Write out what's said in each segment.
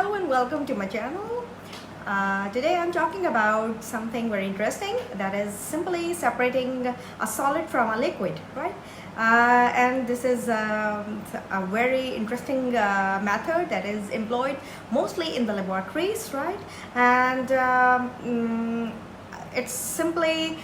Hello and welcome to my channel. Today I'm talking about something very interesting, that is simply separating a solid from a liquid, right? And this is a very interesting method that is employed mostly in the laboratories, right? And it's simply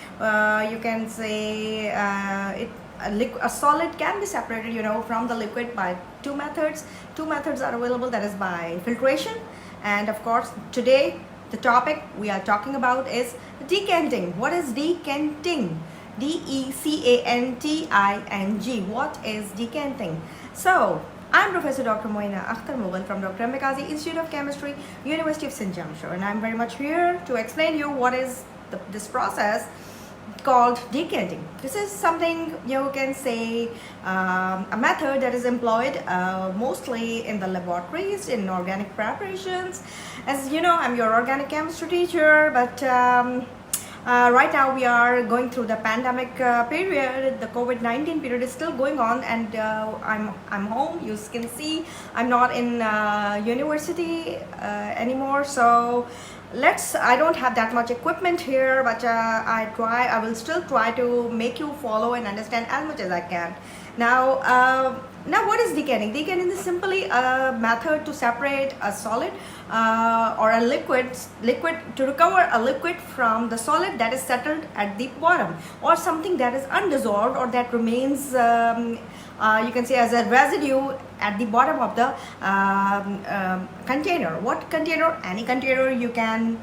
you can say a solid can be separated from the liquid by two methods. Two methods are available, that is by filtration, and of course today the topic we are talking about is decanting. What is decanting? Decanting. What is decanting? So I'm Professor Dr. Mchem from Dr.Mchem Institute of Chemistry, University of St. Jamshur, and I'm very much here to explain you what is this process called decanting. This is something you can say a method that is employed mostly in the laboratories, in organic preparations. As you know, I'm your organic chemistry teacher, but right now we are going through the pandemic period. The COVID-19 period is still going on, and I'm home. You can see I'm not in university anymore, so I don't have that much equipment here, but I will still try to make you follow and understand as much as I can. Now what is decanting? Decanting is simply a method to separate a solid or a liquid to recover a liquid from the solid that is settled at the bottom, or something that is undissolved or that remains you can say as a residue at the bottom of the container. What container? Any container. You can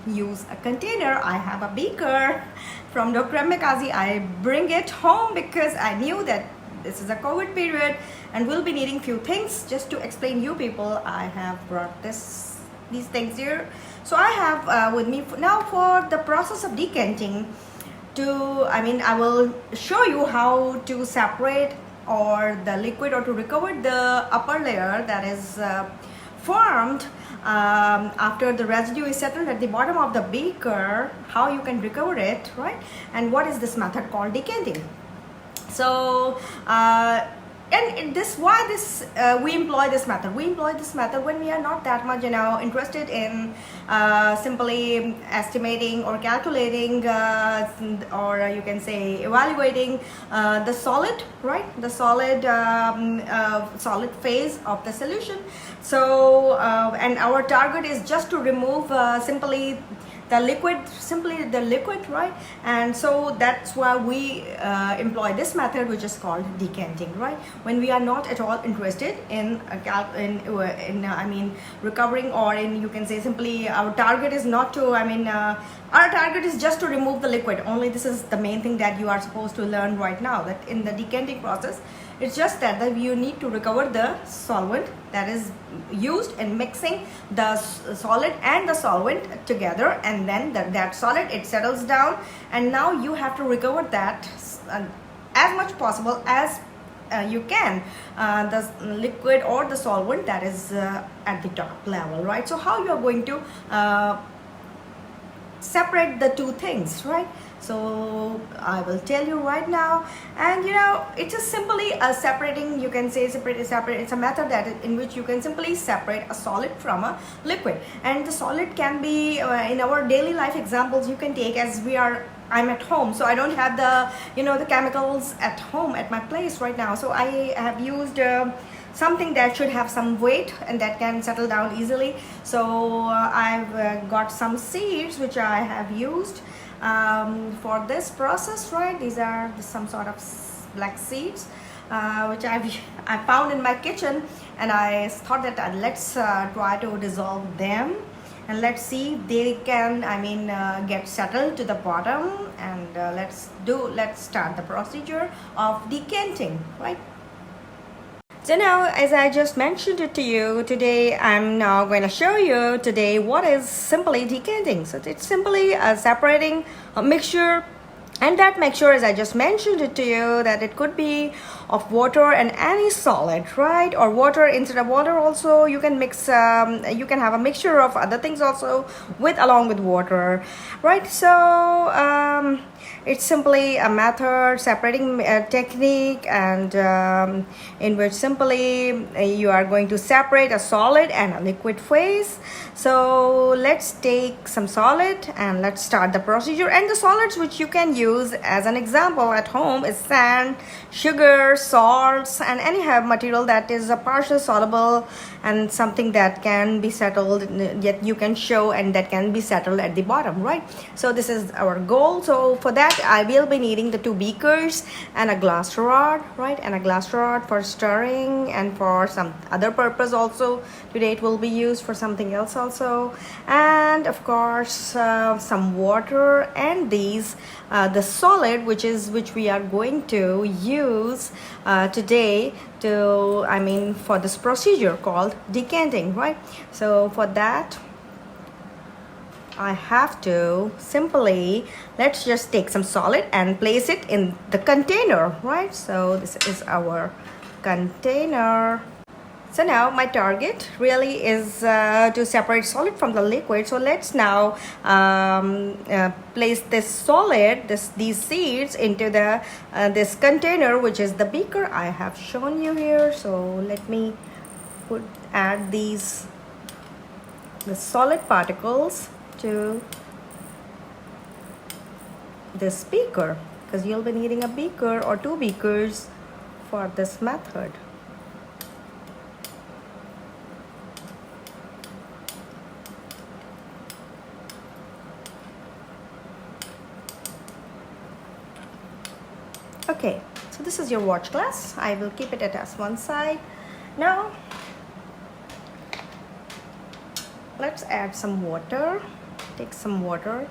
use a container. I have a beaker from Dr. Mchem. I bring it home because I knew that this is a COVID period and we'll be needing few things. Just to explain you people, I have brought these things here. So I have with me now for the process of decanting. I will show you how to separate or the liquid, or to recover the upper layer that is formed after the residue is settled at the bottom of the beaker, how you can recover it, right? And what is this method called decanting? So we employ this method. We employ this method when we are not that much interested in simply estimating or calculating or you can say evaluating the solid, right? The solid solid phase of the solution. So and our target is just to remove simply the liquid, right? And so that's why we employ this method, which is called decanting, right? When we are not at all interested in recovering, or in, you can say, simply our target is not to our target is just to remove the liquid only. This is the main thing that you are supposed to learn right now, that in the decanting process it's just that you need to recover the solvent that is used in mixing the solid and the solvent together, and then that solid, it settles down, and now you have to recover that as much possible as you can, the liquid or the solvent that is at the top level, right? So how you are going to separate the two things, right? So I will tell you right now, and it's just simply a separating, you can say separate. It's a method in which you can simply separate a solid from a liquid, and the solid can be in our daily life examples you can take, as I'm at home, so I don't have the the chemicals at home at my place right now, so I have used something that should have some weight and that can settle down easily. So I've got some seeds which I have used for this process, right? These are some sort of black seeds which I found in my kitchen, and I thought that let's try to dissolve them, and let's see if they can get settled to the bottom, and let's start the procedure of decanting, right? So now, as I just mentioned it to you, today I'm now going to show you today what is simply decanting. So it's simply separating a mixture, and that mixture, as I just mentioned it to you, that it could be of water and any solid, right? Or water. Instead of water also you can mix, you can have a mixture of other things also along with water, right? So It's simply a method separating technique, and in which simply you are going to separate a solid and a liquid phase. So let's take some solid and let's start the procedure. And the solids which you can use as an example at home is sand, sugar, salts, and any material that is a partial soluble and something that can be settled, yet you can show, and that can be settled at the bottom, right? So this is our goal. So for that I will be needing the 2 beakers and a glass rod, right? And a glass rod for stirring and for some other purpose also. Today it will be used for something else also. And of course some water, and these the solid which we are going to use today to for this procedure called decanting, right? So for that I have to simply, let's just take some solid and place it in the container, right? So this is our container. So now my target really is to separate solid from the liquid. So let's now place this solid, these seeds into the this container, which is the beaker I have shown you here. So let me add the solid particles to this beaker, because you'll be needing a beaker or 2 beakers for this method. Okay, so this is your watch glass. I will keep it at one side. Now let's add some water. Take some water.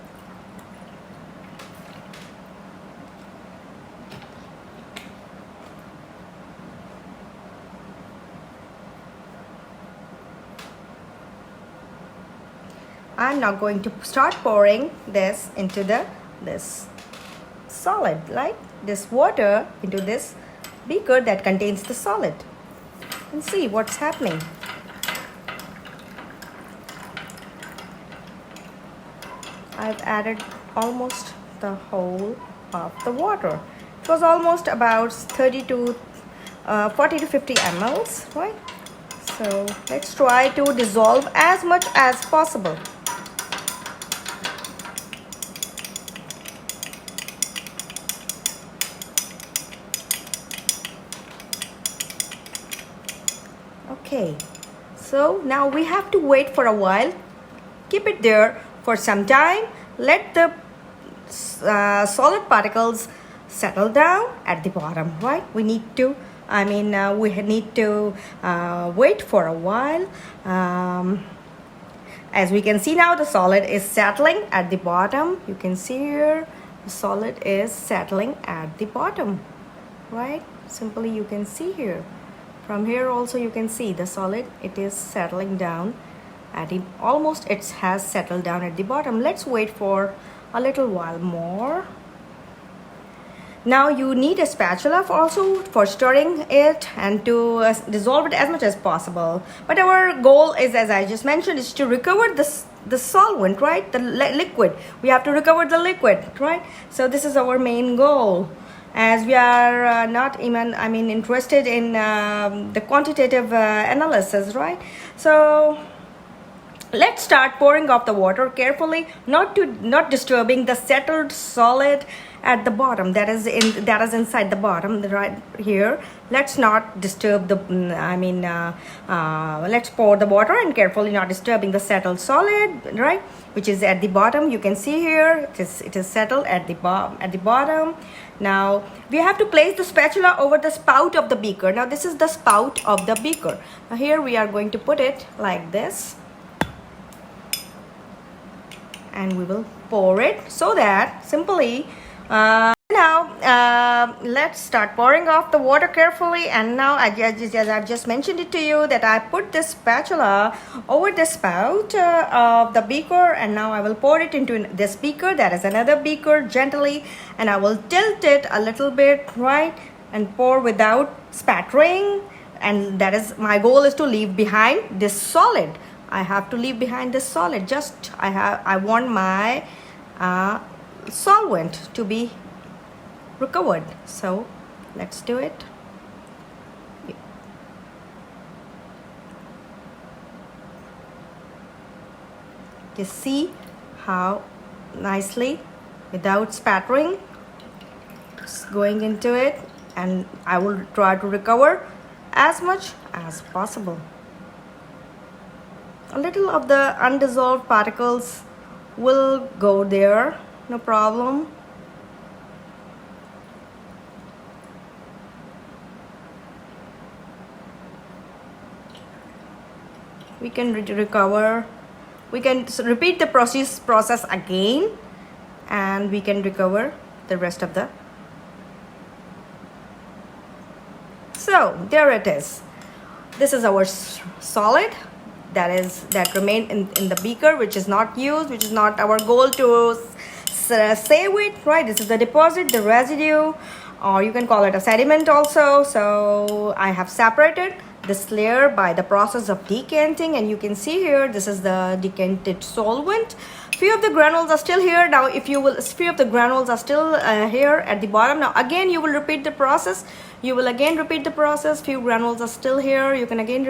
I'm now going to start pouring this into this solid, right? This water into this beaker that contains the solid, and see what's happening. I've added almost the whole of the water. It was almost about 40 to 50 mLs, right? So let's try to dissolve as much as possible. Okay, so now we have to wait for a while. Keep it there for some time. Let the solid particles settle down at the bottom, right? We need to wait for a while. As we can see now, the solid is settling at the bottom. You can see here the solid is settling at the bottom, right? Simply you can see here. From here also you can see the solid, it is settling down at it. Almost it has settled down at the bottom. Let's wait for a little while more. Now you need a spatula for stirring it and to dissolve it as much as possible. But our goal is, as I just mentioned, is to recover the solvent, right? The liquid. We have to recover the liquid, right? So this is our main goal. As we are not even interested in the quantitative analysis, right? So let's start pouring off the water carefully, not disturbing the settled solid at the bottom that is inside the bottom, right here. Let's not disturb the let's pour the water and carefully, not disturbing the settled solid, right, which is at the bottom. You can see here it is settled at the bottom. Now we have to place the spatula over the spout of the beaker. Now this is the spout of the beaker. Now here we are going to put it like this, and we will pour it so that simply now let's start pouring off the water carefully. And now as I've just mentioned it to you, that I put this spatula over the spout of the beaker, and now I will pour it into this beaker. That is another beaker, gently, and I will tilt it a little bit, right, and pour without spattering. And that is my goal, is to leave behind this solid. I have to leave behind this solid. I want my solvent to be recovered. So let's do it. You see how nicely, without spattering, it's going into it, and I will try to recover as much as possible. A little of the undissolved particles will go there, no problem. We can recover. We can repeat the process again, and we can recover the rest of the. So there it is. This is our solid that remain in the beaker, which is not used, which is not our goal to save it, right? This is the deposit, the residue, or you can call it a sediment also. So I have separated this layer by the process of decanting, and you can see here this is the decanted solvent. Few of the granules are still here. Now few of the granules are still here at the bottom. Now again you will repeat the process. You will again repeat the process. Few granules are still here. You can again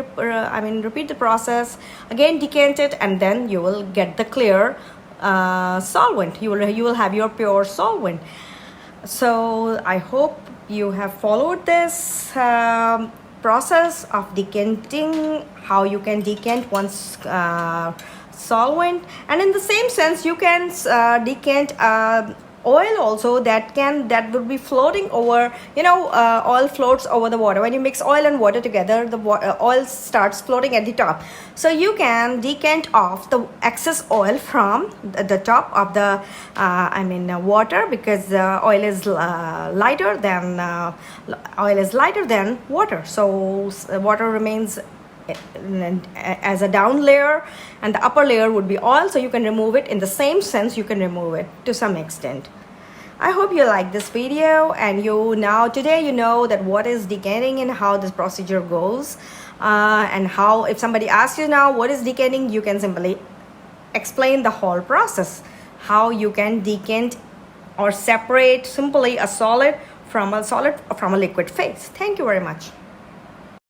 repeat the process, again decant it, and then you will get the clear solvent. You will have your pure solvent. So I hope you have followed this process of decanting, how you can decant one's solvent, and in the same sense you can decant oil also that would be floating over, oil floats over the water. When you mix oil and water together, the oil starts floating at the top. So you can decant off the excess oil from the top of the water, because oil is lighter than water. So water remains as a down layer, and the upper layer would be oil. So you can remove it in the same sense. You can remove it to some extent. I hope you like this video, and today you know that what is decanting and how this procedure goes, and how, if somebody asks you now what is decanting, you can simply explain the whole process, how you can decant or separate simply a solid from a liquid phase. Thank you very much.